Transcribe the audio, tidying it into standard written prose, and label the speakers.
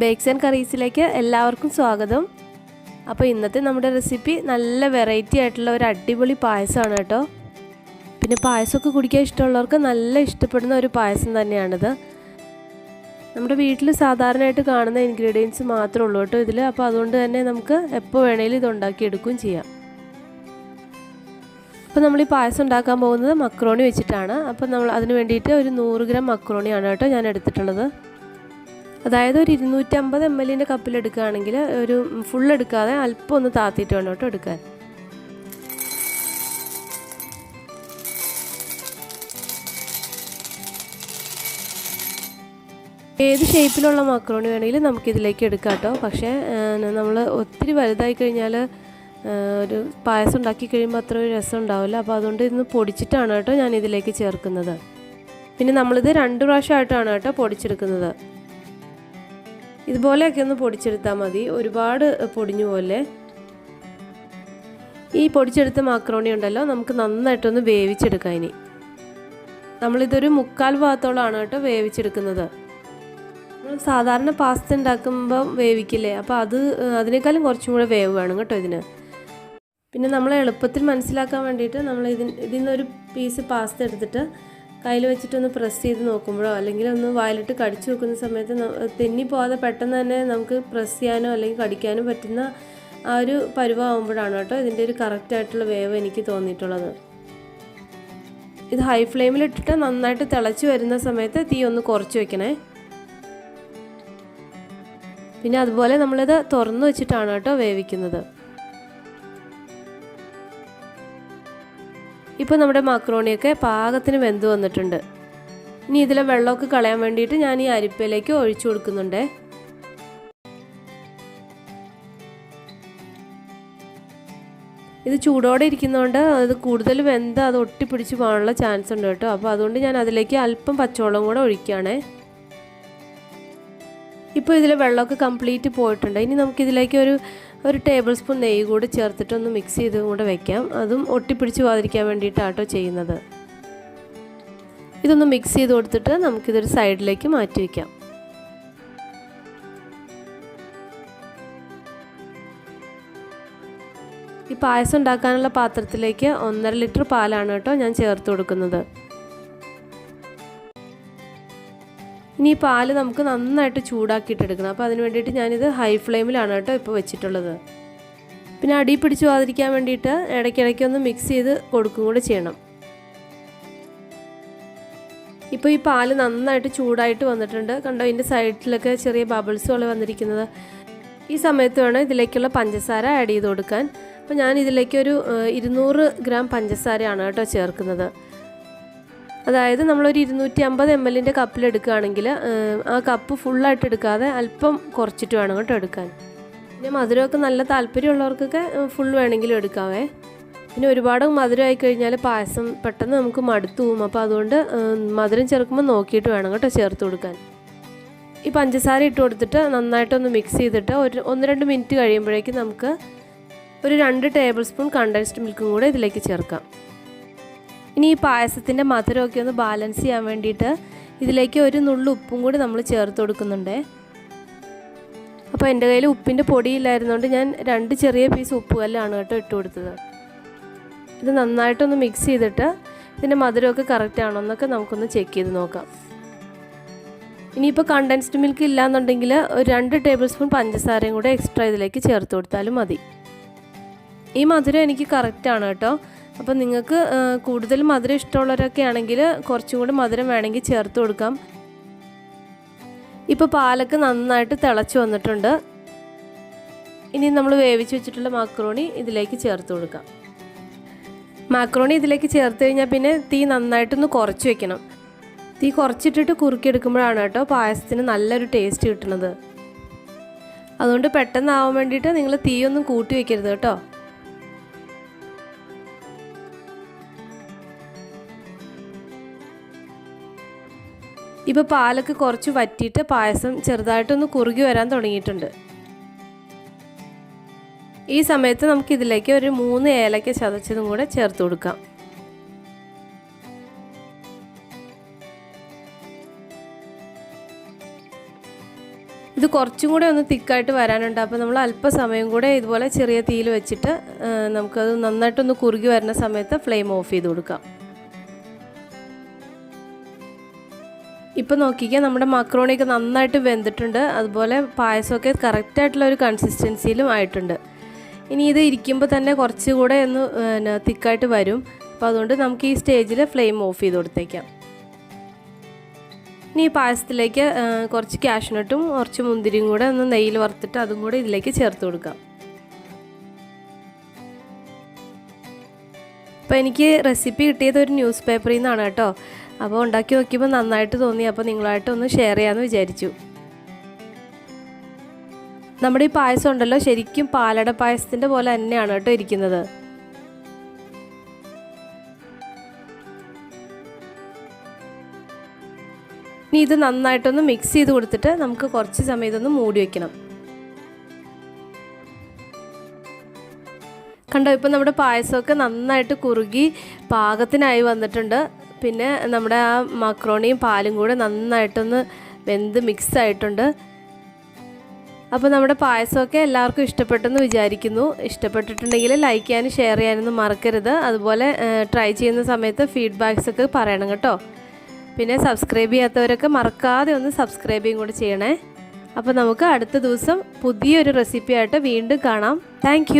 Speaker 1: Bakes and കറീസിലേക്ക് എല്ലാവർക്കും സ്വാഗതം. അപ്പോൾ ഇന്നത്തെ നമ്മുടെ റെസിപ്പി നല്ല വെറൈറ്റി ആയിട്ടുള്ള ഒരു അടിപൊളി പായസമാണ് കേട്ടോ. പിന്നെ പായസമൊക്കെ കുടിക്കാൻ ഇഷ്ടമുള്ളവർക്ക് നല്ല ഇഷ്ടപ്പെടുന്ന ഒരു പായസം തന്നെയാണിത്. നമ്മുടെ വീട്ടിൽ സാധാരണയായിട്ട് കാണുന്ന ഇൻഗ്രീഡിയൻസ് മാത്രമേ ഉള്ളൂ കേട്ടോ ഇതിൽ. അപ്പോൾ അതുകൊണ്ട് തന്നെ നമുക്ക് എപ്പോൾ വേണേലും ഇത് ഉണ്ടാക്കിയെടുക്കുകയും ചെയ്യാം. അപ്പോൾ നമ്മൾ ഈ പായസം ഉണ്ടാക്കാൻ പോകുന്നത് മക്രോണി വെച്ചിട്ടാണ്. അപ്പോൾ നമ്മൾ അതിന് വേണ്ടിയിട്ട് ഒരു 100 ഗ്രാം മക്രോണിയാണ് കേട്ടോ ഞാൻ എടുത്തിട്ടുള്ളത്. അതായത് ഒരു 250 ml കപ്പിൽ എടുക്കുകയാണെങ്കിൽ ഒരു ഫുൾ എടുക്കാതെ അല്പം ഒന്ന് താത്തിയിട്ട് വേണം കേട്ടോ എടുക്കാൻ. ഏത് ഷേപ്പിലുള്ള മക്രോണി വേണമെങ്കിലും നമുക്കിതിലേക്ക് എടുക്കാം കേട്ടോ. പക്ഷേ നമ്മൾ ഒത്തിരി വലുതായി കഴിഞ്ഞാൽ ഒരു പായസം ഉണ്ടാക്കി കഴിയുമ്പോൾ അത്ര ഒരു രസം ഉണ്ടാവില്ല. അപ്പോൾ അതുകൊണ്ട് ഇന്ന് പൊടിച്ചിട്ടാണ് കേട്ടോ ഞാൻ ഇതിലേക്ക് ചേർക്കുന്നത്. പിന്നെ നമ്മളിത് 2 പ്രാവശ്യമായിട്ടാണ് കേട്ടോ പൊടിച്ചെടുക്കുന്നത്. ഇതുപോലെയൊക്കെ ഒന്ന് പൊടിച്ചെടുത്താൽ മതി, ഒരുപാട് പൊടിഞ്ഞു പോലെ. ഈ പൊടിച്ചെടുത്ത മാക്രോണി ഉണ്ടല്ലോ നമുക്ക് നന്നായിട്ടൊന്ന് വേവിച്ചെടുക്കാം. ഇനി നമ്മളിതൊരു 3/4 ഭാഗത്തോളമാണ് കേട്ടോ വേവിച്ചെടുക്കുന്നത്. നമ്മൾ സാധാരണ പാസ്ത ഉണ്ടാക്കുമ്പം വേവിക്കില്ലേ, അപ്പോൾ അതിനേക്കാളും കുറച്ചും കൂടെ വേവ് വേണം കേട്ടോ ഇതിന്. പിന്നെ നമ്മൾ എളുപ്പത്തിൽ മനസ്സിലാക്കാൻ വേണ്ടിയിട്ട് നമ്മൾ ഇതിൽ നിന്നൊരു പീസ് പാസ്ത എടുത്തിട്ട് കയ്യിൽ വെച്ചിട്ടൊന്ന് പ്രസ് ചെയ്ത് നോക്കുമ്പോഴോ അല്ലെങ്കിൽ ഒന്ന് വായിലിട്ട് കടിച്ചു നോക്കുന്ന സമയത്ത് തെന്നിപ്പോകാതെ പെട്ടെന്ന് തന്നെ നമുക്ക് പ്രസ് ചെയ്യാനോ അല്ലെങ്കിൽ കടിക്കാനോ പറ്റുന്ന ആ ഒരു പരുവമാകുമ്പോഴാണ് കേട്ടോ ഇതിൻ്റെ ഒരു കറക്റ്റായിട്ടുള്ള വേവ് എനിക്ക് തോന്നിയിട്ടുള്ളത്. ഇത് ഹൈ ഫ്ലെയിമിലിട്ടിട്ട് നന്നായിട്ട് തിളച്ച് വരുന്ന സമയത്ത് തീ ഒന്ന് കുറച്ച് വെക്കണേ. പിന്നെ അതുപോലെ നമ്മളിത് തുറന്നു വെച്ചിട്ടാണ് കേട്ടോ വേവിക്കുന്നത്. ഇപ്പോൾ നമ്മുടെ മക്രോണിയൊക്കെ പാകത്തിന് വെന്ത് വന്നിട്ടുണ്ട്. ഇനി ഇതിലെ വെള്ളമൊക്കെ കളയാൻ വേണ്ടിയിട്ട് ഞാൻ ഈ അരിപ്പയിലേക്ക് ഒഴിച്ചു കൊടുക്കുന്നുണ്ട്. ഇത് ചൂടോടെ ഇരിക്കുന്നതുകൊണ്ട് അത് കൂടുതൽ വെന്ത് അത് ഒട്ടിപ്പിടിച്ച് പോകാനുള്ള ചാൻസ് ഉണ്ട് കേട്ടോ. അപ്പോൾ അതുകൊണ്ട് ഞാൻ അതിലേക്ക് അല്പം പച്ചവെള്ളം കൂടെ ഒഴിക്കുകയാണേ. ഇപ്പോൾ ഇതിൽ വെള്ളമൊക്കെ കംപ്ലീറ്റ് പോയിട്ടുണ്ട്. ഇനി നമുക്കിതിലേക്ക് ഒരു ടേബിൾ സ്പൂൺ നെയ്യ് കൂടി ചേർത്തിട്ടൊന്ന് മിക്സ് ചെയ്തും കൂടെ വെക്കാം. അതും ഒട്ടിപ്പിടിച്ച് പോകാതിരിക്കാൻ വേണ്ടിയിട്ടാട്ടോ ചെയ്യുന്നത്. ഇതൊന്ന് മിക്സ് ചെയ്ത് കൊടുത്തിട്ട് നമുക്കിതൊരു സൈഡിലേക്ക് മാറ്റി വയ്ക്കാം. ഈ പായസം ഉണ്ടാക്കാനുള്ള പാത്രത്തിലേക്ക് 1.5 ലിറ്റർ പാലാണ് കേട്ടോ ഞാൻ ചേർത്ത് കൊടുക്കുന്നത്. ഇനി ഈ പാല് നമുക്ക് നന്നായിട്ട് ചൂടാക്കിയിട്ടെടുക്കണം. അപ്പോൾ അതിന് വേണ്ടിയിട്ട് ഞാനിത് ഹൈ ഫ്ലെയിമിലാണ് കേട്ടോ ഇപ്പോൾ വെച്ചിട്ടുള്ളത്. പിന്നെ അടി പിടിച്ച് പോകാതിരിക്കാൻ വേണ്ടിയിട്ട് ഇടയ്ക്കിടയ്ക്കൊന്ന് മിക്സ് ചെയ്ത് കൊടുക്കും കൂടെ ചെയ്യണം. ഇപ്പോൾ ഈ പാല് നന്നായിട്ട് ചൂടായിട്ട് വന്നിട്ടുണ്ട്. കണ്ടോ, ഇതിൻ്റെ സൈഡിലൊക്കെ ചെറിയ ബബിൾസ് പോലെ വന്നിരിക്കുന്നത്. ഈ സമയത്ത് വേണം ഇതിലേക്കുള്ള പഞ്ചസാര ആഡ് ചെയ്ത് കൊടുക്കാൻ. അപ്പോൾ ഞാൻ ഇതിലേക്കൊരു 200 ഗ്രാം പഞ്ചസാരയാണ് കേട്ടോ ചേർക്കുന്നത്. അതായത് നമ്മളൊരു 250 ml കപ്പിലെടുക്കുകയാണെങ്കിൽ ആ കപ്പ് ഫുള്ളായിട്ട് എടുക്കാതെ അല്പം കുറച്ചിട്ട് വേണം കേട്ടോ എടുക്കാൻ. പിന്നെ മധുരമൊക്കെ നല്ല താല്പര്യമുള്ളവർക്കൊക്കെ ഫുൾ വേണമെങ്കിലും എടുക്കാവേ. പിന്നെ ഒരുപാട് മധുരമായി കഴിഞ്ഞാൽ പായസം പെട്ടെന്ന് നമുക്ക് മടുത്തു പോകും. അപ്പോൾ അതുകൊണ്ട് മധുരം ചേർക്കുമ്പോൾ നോക്കിയിട്ട് വേണം കേട്ടോ ചേർത്ത് കൊടുക്കാൻ. ഈ പഞ്ചസാര ഇട്ട് കൊടുത്തിട്ട് നന്നായിട്ടൊന്ന് മിക്സ് ചെയ്തിട്ട് ഒരു 1-2 മിനിറ്റ് കഴിയുമ്പോഴേക്കും നമുക്ക് ഒരു 2 ടേബിൾ സ്പൂൺ കണ്ടൻസ്ഡ് മിൽക്കും കൂടെ ഇതിലേക്ക് ചേർക്കാം. ഇനി ഈ പായസത്തിൻ്റെ മധുരമൊക്കെ ഒന്ന് ബാലൻസ് ചെയ്യാൻ വേണ്ടിയിട്ട് ഇതിലേക്ക് ഒരു നുള്ളു ഉപ്പും കൂടി നമ്മൾ ചേർത്ത് കൊടുക്കുന്നുണ്ട്. അപ്പോൾ എൻ്റെ കയ്യിൽ ഉപ്പിൻ്റെ പൊടിയില്ലായിരുന്നുകൊണ്ട് ഞാൻ 2 ചെറിയ പീസ് ഉപ്പുകല്ലാണ് കേട്ടോ ഇട്ട് കൊടുത്തത്. ഇത് നന്നായിട്ടൊന്ന് മിക്സ് ചെയ്തിട്ട് ഇതിൻ്റെ മധുരമൊക്കെ കറക്റ്റ് ആണോ എന്നൊക്കെ നമുക്കൊന്ന് ചെക്ക് ചെയ്ത് നോക്കാം. ഇനിയിപ്പോൾ കണ്ടൻസ്ഡ് മിൽക്ക് ഇല്ലയെന്നുണ്ടെങ്കിൽ ഒരു 2 ടേബിൾ സ്പൂൺ പഞ്ചസാരയും കൂടെ എക്സ്ട്രാ ഇതിലേക്ക് ചേർത്ത് കൊടുത്താലും മതി. ഈ മധുരം എനിക്ക് കറക്റ്റാണ് കേട്ടോ. അപ്പോൾ നിങ്ങൾക്ക് കൂടുതൽ മധുരം ഇഷ്ടമുള്ളവരൊക്കെ ആണെങ്കിൽ കുറച്ചും കൂടി മധുരം വേണമെങ്കിൽ ചേർത്ത് കൊടുക്കാം. ഇപ്പോൾ പാലൊക്കെ നന്നായിട്ട് തിളച്ച് വന്നിട്ടുണ്ട്. ഇനി നമ്മൾ വേവിച്ച് വെച്ചിട്ടുള്ള മാക്രോണി ഇതിലേക്ക് ചേർത്ത് കൊടുക്കാം. മാക്രോണി ഇതിലേക്ക് ചേർത്ത് കഴിഞ്ഞാൽ പിന്നെ തീ നന്നായിട്ടൊന്ന് കുറച്ച് വെക്കണം. തീ കുറച്ചിട്ടിട്ട് കുറുക്കിയെടുക്കുമ്പോഴാണ് കേട്ടോ പായസത്തിന് നല്ലൊരു ടേസ്റ്റ് കിട്ടുന്നത്. അതുകൊണ്ട് പെട്ടെന്നാവാൻ വേണ്ടിയിട്ട് നിങ്ങൾ തീയൊന്നും കൂട്ടി വയ്ക്കരുത് കേട്ടോ. ഇപ്പോൾ പാലൊക്കെ കുറച്ച് വറ്റിയിട്ട് പായസം ചെറുതായിട്ടൊന്ന് കുറുകി വരാൻ തുടങ്ങിയിട്ടുണ്ട്. ഈ സമയത്ത് നമുക്കിതിലേക്ക് ഒരു 3 ഏലക്ക ചതച്ചതും കൂടെ ചേർത്ത് കൊടുക്കാം. ഇത് കുറച്ചും കൂടെ ഒന്ന് തിക്കായിട്ട് വരാനുണ്ട്. അപ്പോൾ നമ്മൾ അല്പസമയം കൂടെ ഇതുപോലെ ചെറിയ തീയിൽ വെച്ചിട്ട് നമുക്കത് നന്നായിട്ടൊന്ന് കുറുകി വരുന്ന സമയത്ത് ഫ്ലെയിം ഓഫ് ചെയ്ത് കൊടുക്കാം. ഇപ്പോൾ നോക്കിക്കാൻ നമ്മുടെ മക്രോണിയൊക്കെ നന്നായിട്ട് വെന്തിട്ടുണ്ട്. അതുപോലെ പായസമൊക്കെ കറക്റ്റായിട്ടുള്ള ഒരു കൺസിസ്റ്റൻസിയിലും ആയിട്ടുണ്ട്. ഇനി ഇത് ഇരിക്കുമ്പോൾ തന്നെ കുറച്ചുകൂടെ ഒന്ന് തിക്കായിട്ട് വരും. അപ്പോൾ അതുകൊണ്ട് നമുക്ക് ഈ സ്റ്റേജിൽ ഫ്ലെയിം ഓഫ് ചെയ്ത് കൊടുത്തേക്കാം. ഇനി ഈ പായസത്തിലേക്ക് കുറച്ച് കാഷ്യൂനട്ടും കുറച്ച് മുന്തിരിയും കൂടെ ഒന്ന് നെയ്യിൽ വറുത്തിട്ട് അതും കൂടെ ഇതിലേക്ക് ചേർത്ത് കൊടുക്കാം. അപ്പോൾ എനിക്ക് റെസിപ്പി കിട്ടിയത് ഒരു ന്യൂസ് പേപ്പറിൽ നിന്നാണ് കേട്ടോ. അപ്പോൾ ഉണ്ടാക്കി നോക്കിയപ്പോൾ നന്നായിട്ട് തോന്നി. അപ്പോൾ നിങ്ങളായിട്ടൊന്ന് ഷെയർ ചെയ്യാമെന്ന് വിചാരിച്ചു. നമ്മുടെ ഈ പായസം ഉണ്ടല്ലോ ശരിക്കും പാലട പായസത്തിൻ്റെ പോലെ തന്നെയാണ് കേട്ടോ ഇരിക്കുന്നത്. ഇനി ഇത് നന്നായിട്ടൊന്ന് മിക്സ് ചെയ്ത് കൊടുത്തിട്ട് നമുക്ക് കുറച്ച് സമയം ഇതൊന്ന് മൂടി വയ്ക്കണം. കണ്ടോ, ഇപ്പം നമ്മുടെ പായസമൊക്കെ നന്നായിട്ട് കുറുകി പാകത്തിനായി വന്നിട്ടുണ്ട്. പിന്നെ നമ്മുടെ ആ മക്രോണിയും പാലും കൂടെ നന്നായിട്ടൊന്ന് വെന്ത് മിക്സ് ആയിട്ടുണ്ട്. അപ്പോൾ നമ്മുടെ പായസമൊക്കെ എല്ലാവർക്കും ഇഷ്ടപ്പെട്ടെന്ന് വിചാരിക്കുന്നു. ഇഷ്ടപ്പെട്ടിട്ടുണ്ടെങ്കിൽ ലൈക്ക് ചെയ്യാനും ഷെയർ ചെയ്യാനൊന്നും മറക്കരുത്. അതുപോലെ ട്രൈ ചെയ്യുന്ന സമയത്ത് ഫീഡ്ബാക്സൊക്കെ പറയണം കേട്ടോ. പിന്നെ സബ്സ്ക്രൈബ് ചെയ്യാത്തവരൊക്കെ മറക്കാതെ ഒന്ന് സബ്സ്ക്രൈബും കൂടി ചെയ്യണേ. അപ്പോൾ നമുക്ക് അടുത്ത ദിവസം പുതിയൊരു റെസിപ്പി ആയിട്ട് വീണ്ടും കാണാം. താങ്ക്